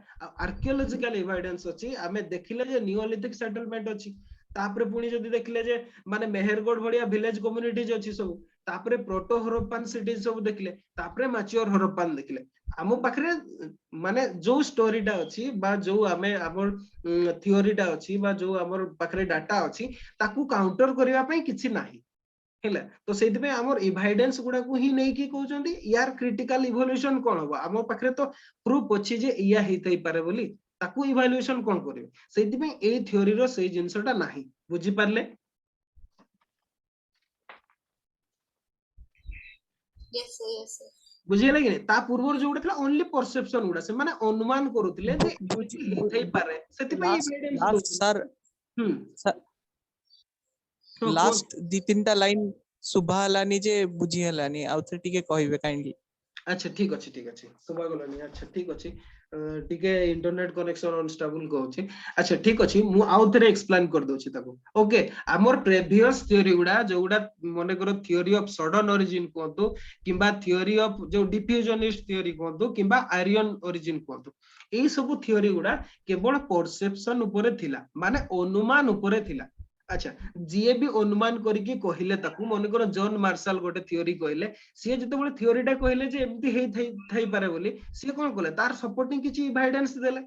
आर्कियोलॉजिकल एविडेंस अछि आमे देखिले जे नियोलिथिक सेटलमेंट अछि तापरे पुनी जदी देखिले जे माने मेहरगढ़ भडिया विलेज कम्युनिटीज अछि सब तापरे प्रोटो हरप्पान सिटीज सब देखिले तापरे मैच्योर हरप्पान देखिले हमो पाखरे माने जो स्टोरीटा अछि बा जो आमे हमर थ्योरीटा अछि बा जो हमर पाखरे डाटा अछि ताकू काउंटर करिवा पई किछि नाही हैला तो सेति पे हमर एविडेंस गुडा को ही नै की कहउचंदी यार क्रिटिकल इवोल्यूशन कोन होबा हमर पाखरे तो प्रूफ अछि जे इया हेतै पारे बोली ताकू इवोल्यूशन कोन करिवे सेति पे ए थ्योरी रो से जिंसटा नाही बुझी पारले यस सर बुझिले कि ता पूर्व जो गुडा थला ओनली परसेप्शन गुडा से माने अनुमान करूतिले जे हेतै पारे सेति पे एविडेंस सर लास्ट दी तीनटा लाइन सुबह हलानी जे बुझी हलानी आउथे टिके कहिबे काइंडली अच्छा ठीक अछि सुबह गलानी अच्छा ठीक अछि टिके इंटरनेट कनेक्शन अनस्टेबल कहउछि अच्छा ठीक अछि मु आउथरे एक्सप्लेन कर दोछि ताको ओके हमर प्रीवियस थ्योरी गुडा जो गुडा मने करो थ्योरी ऑफ सडन ओरिजिन कोंतु किबा थ्योरी ऑफ जो डिफ्यूजनिस्ट थ्योरी कोंतु किबा आर्यन ओरिजिन कोंतु एई सब थ्योरी गुडा केवल परसेप्शन ऊपर थिला माने अनुमान ऊपर थिला अच्छा जीए भी अनुमान करिके कहिले ताकू मने करो जॉन मार्शल गोटे थ्योरी कहिले सी जते बळे थ्योरीटा कहिले जे एमती हेइ थाई पारे बोली सी कोन कले तार सपोर्टिंग किछि एविडेंस देले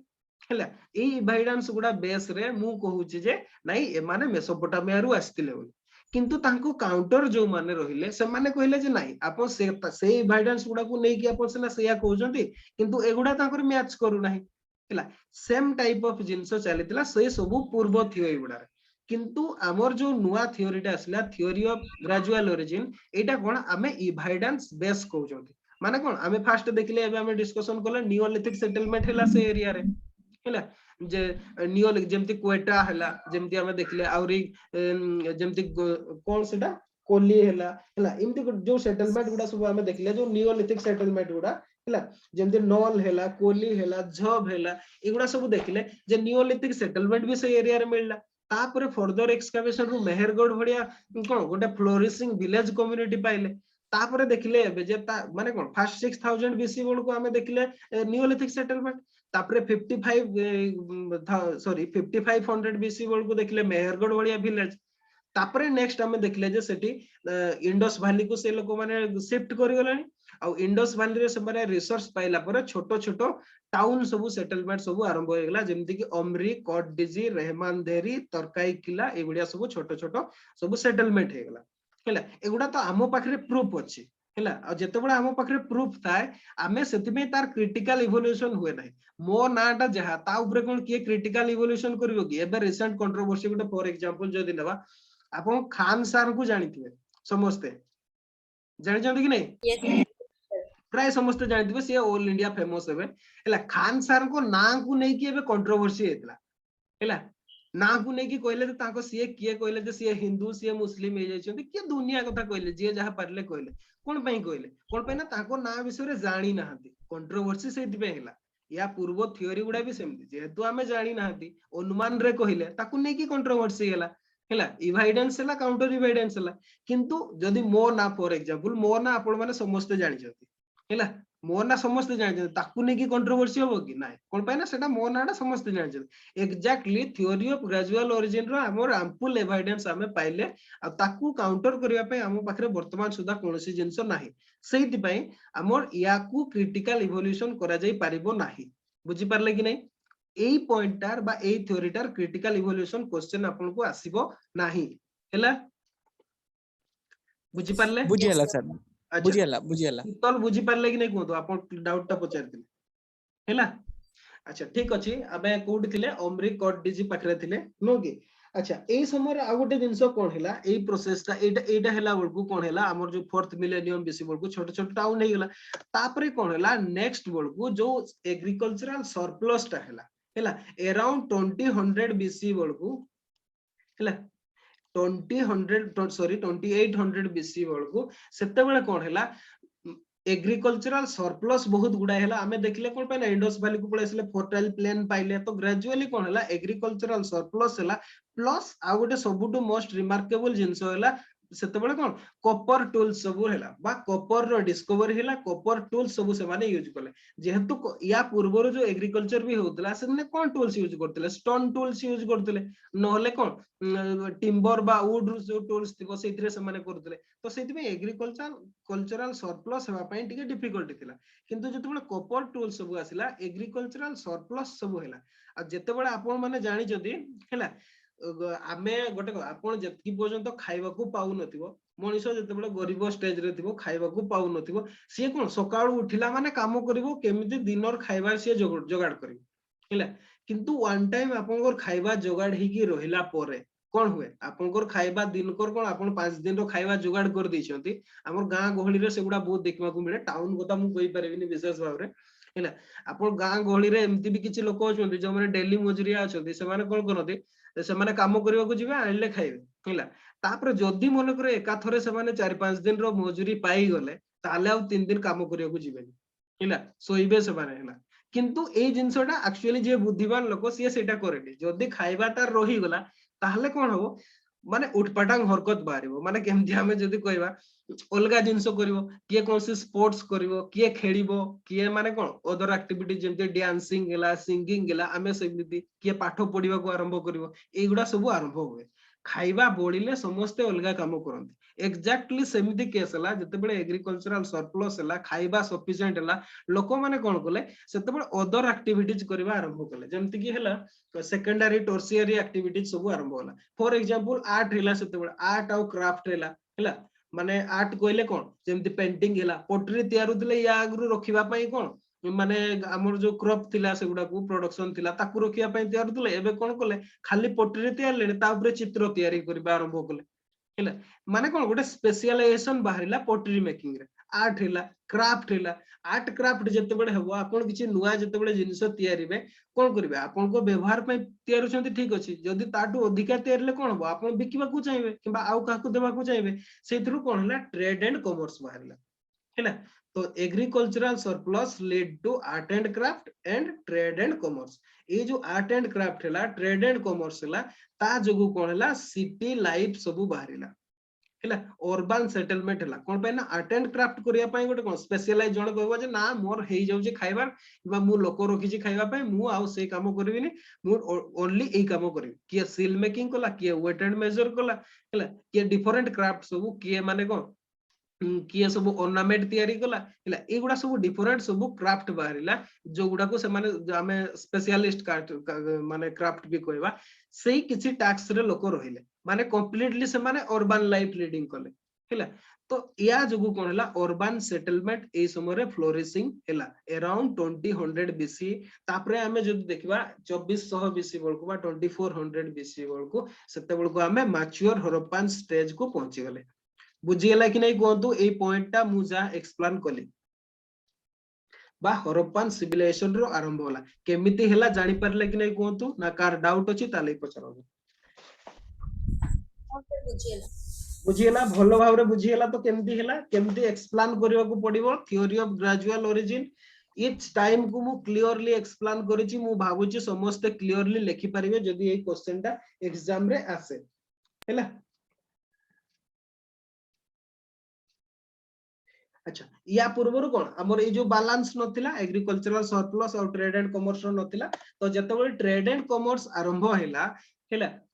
हैला ए एविडेंस गुडा बेस रे मु कहूची जे नाही ए माने मेसोपोटामिया रु आस्तिले बोली किंतु तांको काउंटर जो माने रहिले से माने कहिले जे नाही आपन से एविडेंस गुडा को नै कि आपन सेना सेया कहउचंती किंतु एगुडा तांकर मैच करू नाही हैला सेम टाइप ऑफ जिंसो चलितला से सब पूर्व थ्योरी गुडा किंतु आमर जो नुआ थ्योरीटा आसला थ्योरी ऑफ ग्रेजुअल ओरिजिन एटा कोन आमे एविडेंस बेस कहउचंती माने कोन आमे फास्ट देखले एबे आमे डिस्कशन करले नियोलिथिक सेटलमेंट हैला से एरिया रे हैला जे नियोलिथिक जेमति क्वेटा हैला जेमति आमे देखले आउरी जेमति कोन सेटा कोली हैला इमति जो सेटलमेंट गुडा सब आमे देखले जो नियोलिथिक सेटलमेंट गुडा हैला जेमति नॉल हैला कोली हैला झब हैला एगुडा सब देखले जे नियोलिथिक सेटलमेंट भी से एरिया रे मिलला तापर फर्दर एक्सकैवेशन रु मेहरगढ़ भडिया कोन गोटे फ्लोरिशिंग विलेज कम्युनिटी पाइले तापर देखिले एबे जे माने कोन फर्स्ट 6000 बीसी बोल को हमें देखिले नियोलिथिक सेटलमेंट तापर 5500 बीसी बोल को देखिले मेहरगढ़ भडिया विलेज तापर नेक्स्ट हमें देखिले जे सेठी इंडस वैली को से लोक माने शिफ्ट करि गलानी आ इंडस वैली रे से माने रिसोर्स पाइला पर छोटो छोटो टाउन सब सेटलमेंट सब आरंभ हो गेला जेमति कि अमरी कटडिजी रहमान धेरी तरकाई किला एगुडिया सब छोटो छोटो सब सेटलमेंट हे गेला हैला एगुडा तो आमो पाखरे प्रूफ अछि हैला आ जते बडा आमो पाखरे प्रूफ थाए आमे सेति में तार क्रिटिकल इवोल्यूशन हुए नाही मो नाटा जहा ता ऊपर कोन के क्रिटिकल इवोल्यूशन करिवो कि एबे recent controversy Gute for example जदी नबा आपन खान सर को जानिथिबे समस्ते जानि जंदी कि नै प्राय समस्त जानथिबे से ऑल इंडिया फेमस हेबे हैला खान सर को ना को नै कि एबे कंट्रोवर्सी हेतला हैला ना को नै कि कहले त ताको सीए किए कहले जे सीए हिंदू सीए मुस्लिम हे जायछन्ती के दुनिया कथा कहले जे जहा पारले कहले कोन पई कहले कोन पई ना ताको ना विषय रे जानि नाहंती कंट्रोवर्सी से दिबे हैला या पूर्व थ्योरी गुडा भी सेमती जेहेतु आमे जानि नाहंती अनुमान रे कहले ताको नै कि कंट्रोवर्सी हैला हैला एविडेंस हैला काउंटर एविडेंस हैला किंतु जदी मो ना फॉर एग्जांपल मो ना आपण माने समस्त जानि छथि हैला मो ना समस्त जानि छथि ताकू नै कि कंट्रोवर्सी होबो कि नाय कोन पय ना सेटा मो नाडा समस्त जानि छथि exactly theory of gradual origin रो हमर एम्पल एविडेंस आमे पाइले आ ताकू काउंटर करिया पय हम पाखरे वर्तमान सुधा कोनोसी जिंस नाही सेहिति पय हमर याकू क्रिटिकल इवोल्यूशन करा जाई पारिबो नाही बुझी पारले कि नै एई पॉइंटर बा एई थ्योरीटार क्रिटिकल इवोल्यूशन क्वेश्चन आपन को आसीबो नाही हैला बुझी पारले बुझियला सर अच्छा बुझियला तल बुझी पारले कि नै कोतो आपन डाउट ता पचारथिले हैला अच्छा ठीक अछि अबे कोड थिले अमरी कोड डीजी पाखरे थिले नो कि अच्छा एई समय रे आ गोटे जिंस कोन हैला एई प्रोसेस ता एटा हैला बळकू कोन हैला हमर जो फोर्थ मिलेनियम बीसी बळकू छोट छोट टाउन हे गेला तापरे कोन हैला नेक्स्ट बळकू जो एग्रीकल्चरल सरप्लस ता हैला अराउंड 2000 बीसी बळकू हैला 2800 बीसी बळकू सेते बेले कोन हैला एग्रीकल्चरल सरप्लस बहुत गुडा हैला हमें देखले कोन पे ना इंडस वैली को पळेसले फर्टाइल प्लेन पाइले तो ग्रेजुअली कोन हैला एग्रीकल्चरल सरप्लस हैला प्लस आ गोटे सबुटु मोस्ट रिमार्केबल जिंस हैला सेते बेले कोन कॉपर टूल्स सब हैला बा कॉपर रो डिस्कवरी हैला कॉपर टूल्स सब से माने यूज करले जेहेतु या पूर्व जो एग्रीकल्चर भी होतला से ने कोन टूल्स यूज करतले स्टोन टूल्स यूज करतले नहले कोन टिम्बर बा वुड जो टूल्स थिबो सेथिरे से माने करतले तो सेति में कल्चरल सरप्लस हेबा पई टिके डिफिकल्टी थिला किंतु जते बेले कॉपर टूल्स सब आसिला एग्रीकल्चरल सरप्लस सब हैला आ जते बेले आपण माने जानि जदी हैला आमे गोटे आपण जति पर्यंत खाइबा को पाउ नथिबो मनीष जते बेले गरीब स्टेज रे थिबो खाइबा को पाउ नथिबो से कोन सकाळ उठिला माने काम करिवो केमिति दिनर खाइबा से जोगाड़ करिवो हैला किंतु वन टाइम आपनकर खाइबा जोगाड़ ही की रहिला परे कोन हुए आपनकर खाइबा दिनकर कोन आपण 5 दिन रो खाइबा जोगाड़ कर दैछंती हमर गां गहली रे सेगुडा बहुत देखबा को मिले टाउन कथा मु कहि परबिनी विशेष भाव रे हैला आपण गां गहली रे एमति भी किछि लोक अछंती जो माने डेली मजुरिया अछंती से माने कोन करते से माने काम करबा को जिबे आइले खाइबे हैला तापर जदी मन करे एका थरे से माने 4-5 दिन रो मजुरी पाई गले ताले आ 3 दिन काम करबा को जिबेनी हैला सोइबे से माने हैला किंतु ए जिंसटा एक्चुअली जे बुद्धिमान लोक से सेटा करेनी जदी खाइबा तार रही गला ताहले कोन हो माने उठपाटांग हरकत बारिबो माने केमति हमें जदी कहबा अलगा जिंस करिवो किए कोन से स्पोर्ट्स करिवो किए खेलिबो किए माने कोन अदर एक्टिविटी जेमते डांसिंग गेला सिंगिंग गेला हमें सेमिति किए पाठ पढिबा को आरंभ करिवो एगुडा सब आरंभ होवे खाइबा बोलिले समस्त अलगा काम करंती एग्जैक्टली सेमिति केस हला जते बेले एग्रीकल्चरल सरप्लस हला खाइबा सफिशिएंट हला लोक माने कोन कले सेते बेले अदर एक्टिविटीज करबा आरंभ कले जेमति कि हला सेकेंडरी टर्शियरी एक्टिविटीज सब आरंभ होला फॉर एग्जांपल आर्ट हला सेते बेले आर्ट और क्राफ्ट हला माने आर्ट कहले कोन जेमति पेंटिंग हला पोटरी तयार होतले या आगु रखिबा पई कोन माने हमर जो क्रॉप थिला सेगुडा को प्रोडक्शन थिला ताकू रखिया पई तयार होतले एबे कोन कले खाली पोटरी तयार लेने ता ऊपर चित्र तयारी करबा आरंभ कले हैला माने कोन गोटे स्पेशलाइजेशन बाहरिला पोटरी मेकिंग रे आर्ट हला क्राफ्ट हला आर्ट क्राफ्ट जते बडे हबो आपण किछि नुवा जते बडे जिंस तयारीबे कोन करबे आपण को व्यवहार पई तयार छथि ठीक अछि जदी ताटू अधिका तयारले कोन हबो आपण बिकिबा को चाहिबे किबा आउ काकू देबा को चाहिबे सेथरु कोन हला ट्रेड एंड कॉमर्स बाहरिला हैला तो agricultural surplus led to art and craft and trade and commerce ये जो आर्ट एंड क्राफ्ट हला ट्रेड एंड कॉमर्स हला ता जोगु कोन हला सिटी लाइफ सबु बाहरिला हैला अर्बन सेटलमेंट हला कोन पे ना आर्ट एंड क्राफ्ट करिया पई गोटे कोन स्पेशलाइज जण कहबो जे ना मोर हेई जाउ जे खाइबार बा मु लोक रखि जे खाइबा पई मु आउ से काम करबिनी मु ओनली एई काम करबी किए सील मेकिंग कला किए वेट एंड मेजर कला हैला किए डिफरेंट क्राफ्ट सबु किए माने कोन किए सब ऑर्नामेंट तयारी कला हैला एगुडा सब डिफरेंट सब क्राफ्ट बाहरिला जो गुडा को से माने हमें स्पेशलिस्ट माने क्राफ्ट भी कहबा सेही किछि टास्क रे लोक रहिले माने कंप्लीटली से माने अर्बन लाइफ लीडिंग कले हैला तो या जोगु कोन हला अर्बन सेटलमेंट ए समय रे फ्लोरिशिंग हैला अराउंड 2000 बीसी तापरे हमें जदि देखबा 2400 बीसी बळको बा 2400 बीसी बळको सेते बळको हमें मैच्योर हरप्पन स्टेज को पहुंची गले बुझियला कि नहीं कहतु ए पॉइंट टा मु जा एक्सप्लेन कली बा हरप्पान सिविलाइजेशन रो आरंभ होला केमिति हैला जानि परले कि नै कोंतु ना कार डाउट अछि ताले पचरो बुझिएला भलो भावरे बुझिएला तो केमिति एक्सप्लेन करिवा को पड़िबो theory of gradual origin each time को मु क्लियरली एक्सप्लेन करिछि मु भाबुछि समस्त क्लियरली लिखि परिबे जदि ए क्वेश्चन टा एग्जाम रे आसे हैला अच्छा या पूर्वरु कोन हमर ए जो बैलेंस नथिला एग्रीकल्चरल सरप्लस और ट्रेड एंड कॉमर्स रो नथिला तो जतबेले ट्रेड एंड कॉमर्स आरंभ हैला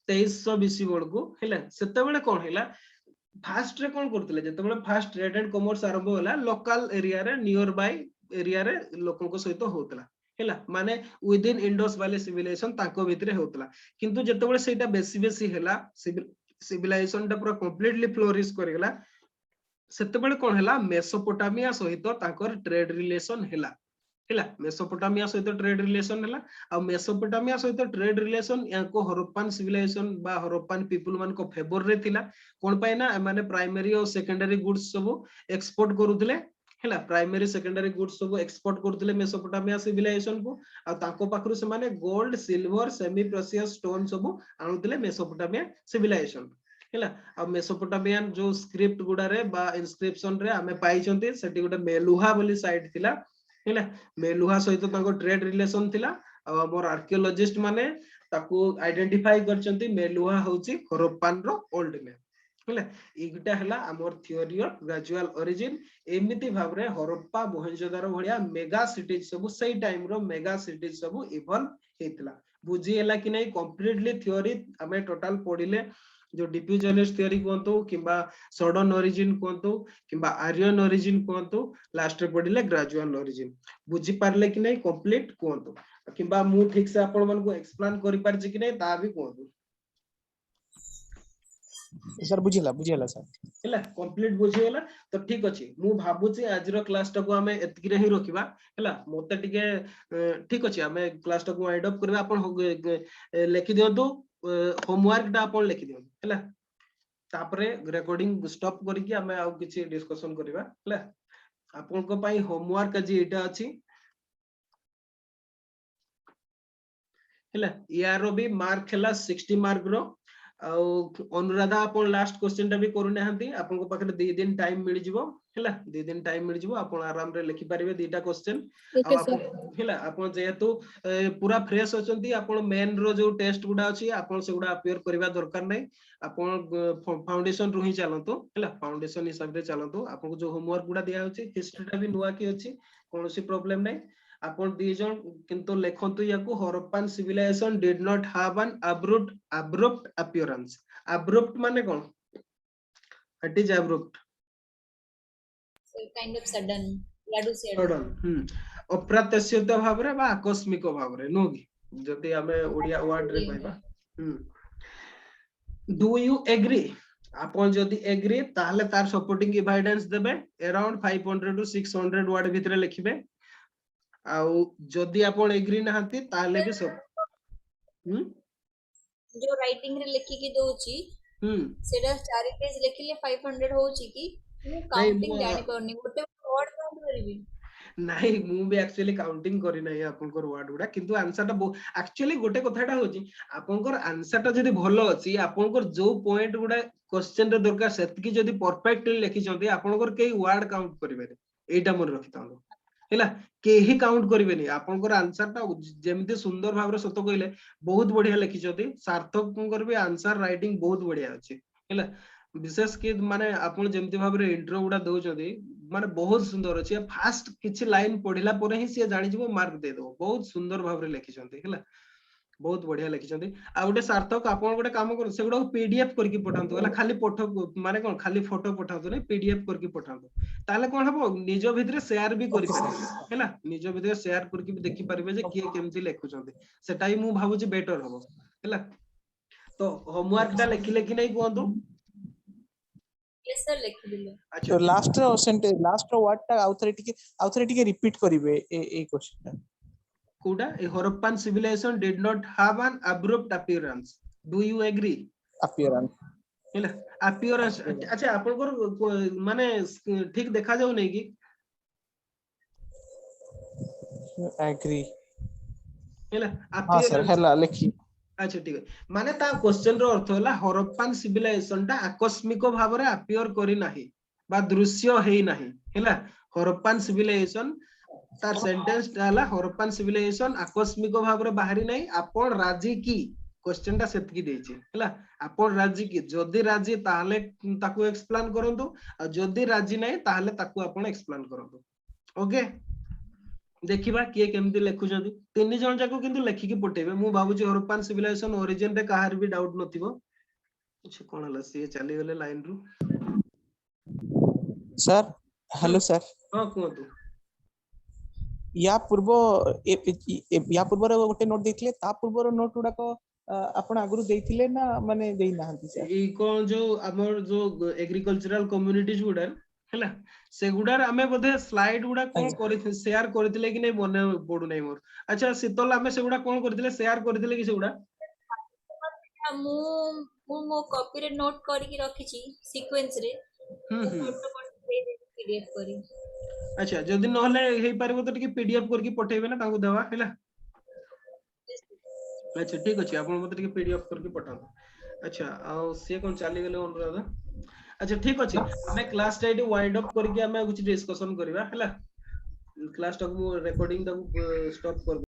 2320 बळकू हैला सेतबेले कोन हैला फास्ट रे कोन करथिले जतबेले फास्ट ट्रेड एंड कॉमर्स आरंभ होला लोकल एरिया रे नियर बाय एरिया रे लोकन को सहित होतला हैला माने within Indus Valley civilisation ताको भितरे होतला किंतु जतबेले सेटा बेसी हैला सिविलाइजेशन टा पूरा कंप्लीटली फ्लोरिश करगला सेतबेले कोन हैला मेसोपोटामिया सहित ताकर ट्रेड रिलेशन हैला मेसोपोटामिया सहित ट्रेड रिलेशन हैला आ मेसोपोटामिया सहित ट्रेड रिलेशन याको हरप्पान सिविलाइजेशन बा हरप्पान पीपल मान को फेवर रे थिला कोन पाए ना माने प्राइमरी और सेकेंडरी गुड्स सब एक्सपोर्ट करूथिले हैला प्राइमरी सेकेंडरी गुड्स सब एक्सपोर्ट करूथिले मेसोपोटामिया सिविलाइजेशन को आ ताको पाखरु से माने gold silver semi precious stone सब आनुथिले मेसोपोटामिया सिविलाइजेशन हैला आ मेसोपोटामियन जो स्क्रिप्ट गुडा रे बा इनस्क्रिप्शन रे हमें पाई छंती सेटी गुडा मेलुहा बोली साइट थिला हैला मेलुहा सहित ताको ट्रेड रिलेशन थिला आ मोर आर्कियोलॉजिस्ट माने ताको आइडेंटिफाई करचंती मेलुहा होची हरप्पान रो ओल्ड नेम हैला इगटा हैला हमर थ्योरी ऑफ ग्रेजुअल ओरिजिन एमिति भाबरे हरप्पा मोहनजोदारो भलिया मेगा सिटीज सब सही टाइम रो मेगा सिटीज सब इवॉल्व हेतला बुझी हैला कि नै कंप्लीटली थ्योरी हमें टोटल पढिले जो डिफ्यूजनिस्ट थ्योरी कोंतो किबा सडन ओरिजिन कोंतो किबा आर्यन ओरिजिन कोंतो लास्ट रे पढिले ग्रेजुअल ओरिजिन बुझी पारले कि नै कंप्लीट कोंतो किबा मु ठीक से आपण मन को एक्सप्लेन करि पारछि कि नै ता भी कोंतो सर बुझिला सर हैला कंप्लीट बुझिएला तो ठीक अछि मु भाबुछि आज रो क्लास टा को हमें एतकी रे ही रखिबा हैला मोते टिके ठीक अछि हमें क्लास टा को वाइंड अप करबा आपण लेखि दियंतु होमवर्क टा आपण लेखि दियंतु हैला तापरे रिकॉर्डिंग स्टॉप करिकि हमें आ किछि डिस्कशन करबा हैला आपण को पई होमवर्क आज एटा अछि हैला यारो भी मार्क हैला 60 मार्क रो अनुराधा अपन लास्ट क्वेश्चन टा भी करू नाहंती आपन को पाखरे 2 दिन टाइम मिल जिवो हैला 2 दिन टाइम मिल जिवो आपन आराम रे लिखि परिबे दुटा क्वेश्चन हैला आपन जेहेतु पूरा फ्रेश अछंती आपन मेन रो जो टेस्ट गुडा अछि आपन से गुडा अपियर करबा दरकार नै आपन फाउंडेशन रु ही चलंतो हैला फाउंडेशन हिसाब रे चलंतो आपन को जो होमवर्क गुडा दिया होछि हिस्ट्री टा भी नुवा की अछि कोनोसी प्रॉब्लम नै अपन दी जन किंतु लेखंतु याकू Harappan civilization did not have an abrupt appearance abrupt माने कोन it is abrupt kind of sudden लाडू से सडन अप्रत्याशित भाबरे बा आकस्मिक भाबरे नोगी जति हमें ओडिया वर्ड रे कहबा डू यू एग्री अपन जदि एग्री ताहले तार सपोर्टिंग एविडेंस देबे अराउंड 500 टू 600 वर्ड भितरे लिखिबे आउ जदि आपण एग्री नहांती ताले भी सब जो राइटिंग रे लिखि के दोची सेडा 4 पेज लिखिले 500 होची की मु काउंटिंग जानि करनी गोटे वर्ड काउंट करबी नाही मु भी एक्चुअली काउंटिंग करी नाही आपनकर वर्ड गुडा किंतु आंसर ता एक्चुअली गोटे कथाटा होची आपनकर आंसर ता जदि भलो अछि आपनकर जो पॉइंट गुडा क्वेश्चन रे दरकार सेतकी जदि परफेक्टली लिखि छथि आपनकर केही वर्ड काउंट करिबे एटा मन रखितांदो हैला केही काउंट करिबेनी आपनकर आंसर ता जेमति सुंदर भाबरे सतो कइले बहुत बढ़िया लिखि छथि सार्थक कर भी आंसर राइटिंग बहुत बढ़िया अछि हैला विशेष के माने आपण जेमति भाबरे इंट्रो गुडा दउ छथि माने बहुत सुंदर अछि फास्ट किछि लाइन पढिला परे ही से जानि जबो मार्क दे दो बहुत सुंदर भाबरे लिखि छथि हैला बहुत बढ़िया लिखि छथि आ गोटे सार्थक आपण गोटे काम कर से गुडा पीडीएफ करके पठांतु हैला खाली फोटो माने कोन खाली फोटो पठांतु नै पीडीएफ करके पठांतु ताले कोन हबो निजो भितरे शेयर भी करि पारिबे हैला निजो भितरे शेयर करके भी देखि पारिबे जे किए केमति लेखु छथि सेटाई मु भाबु जे बेटर हबो हैला तो होमवर्क ता लिखिले कि नै कोंतु यस सर लिखि दिले अच्छा तो लास्ट वर्ड ता आउथरे टिके रिपीट करिवे ए क्वेश्चन ता कोडा ए Harappan civilization did not have an abrupt appearance do you agree appearance हैला अपीयरेंस अच्छा आपनकर माने ठीक देखा जाउ नै कि एग्री हैला हां आपियर सर हैला लिखी अच्छा ठीक है माने ता क्वेश्चन रो अर्थ होला हरप्पान सिविलाइजेशन ता आकस्मिक भाबरे अपियर करी नाही बा दृश्य हेई नाही हैला हरप्पान सिविलाइजेशन तार सेंटेंस डाला हरप्पान सिविलाइजेशन आकस्मिक भाबरे बाहरी नाही आपण राजी की क्वेश्चन ता सेतकी देछि हैला आपण राजी की जदी राजी ताहले ताकू एक्सप्लेन करंतु आ जदी राजी नाही ताहले ताकू आपण एक्सप्लेन करंतु ओके देखिबा किए केमती लेखुछंती तीन जण जाको किंतु लेखिकी पठेबे मु भाबुची हरप्पान सिविलाइजेशन ओरिजिन रे काहार भी डाउट नथिबो अच्छा कोन हला से चली गेले लाइन रु सर हेलो सर हां कोंतु या पूर्व या पूर्व गोटे नोट देथिले ता पूर्व नोट गुडा को आपण आगुरु देथिले ना माने देई नाहंती सर ई कोन जो हमर जो एग्रीकल्चरल कम्युनिटीज गुडा हैला से गुडार हमें बोधे स्लाइड गुडा कोन करि शेयर करथिले कि नै मने पडु नै मोर अच्छा शीतल हमें से गुडा कोन करथिले शेयर करथिले कि से गुडा मु मु मो कॉपी रे नोट करके रखिची सीक्वेंस रे फोटो पीडीएफ करी अच्छा जदी नहले हेई परबो तो टिके पीडीएफ करके पठेबे ना तांको देवा हैला अच्छा ठीक अछि आपण मते टिके पीडीएफ करके पठाओ अच्छा आ से कोन चली गेले अनुराधा अच्छा ठीक अछि हमें क्लास टाइट वाइंड अप करके हमें कुछ डिस्कशन करबा हैला क्लास तक रिकॉर्डिंग तक स्टॉप कर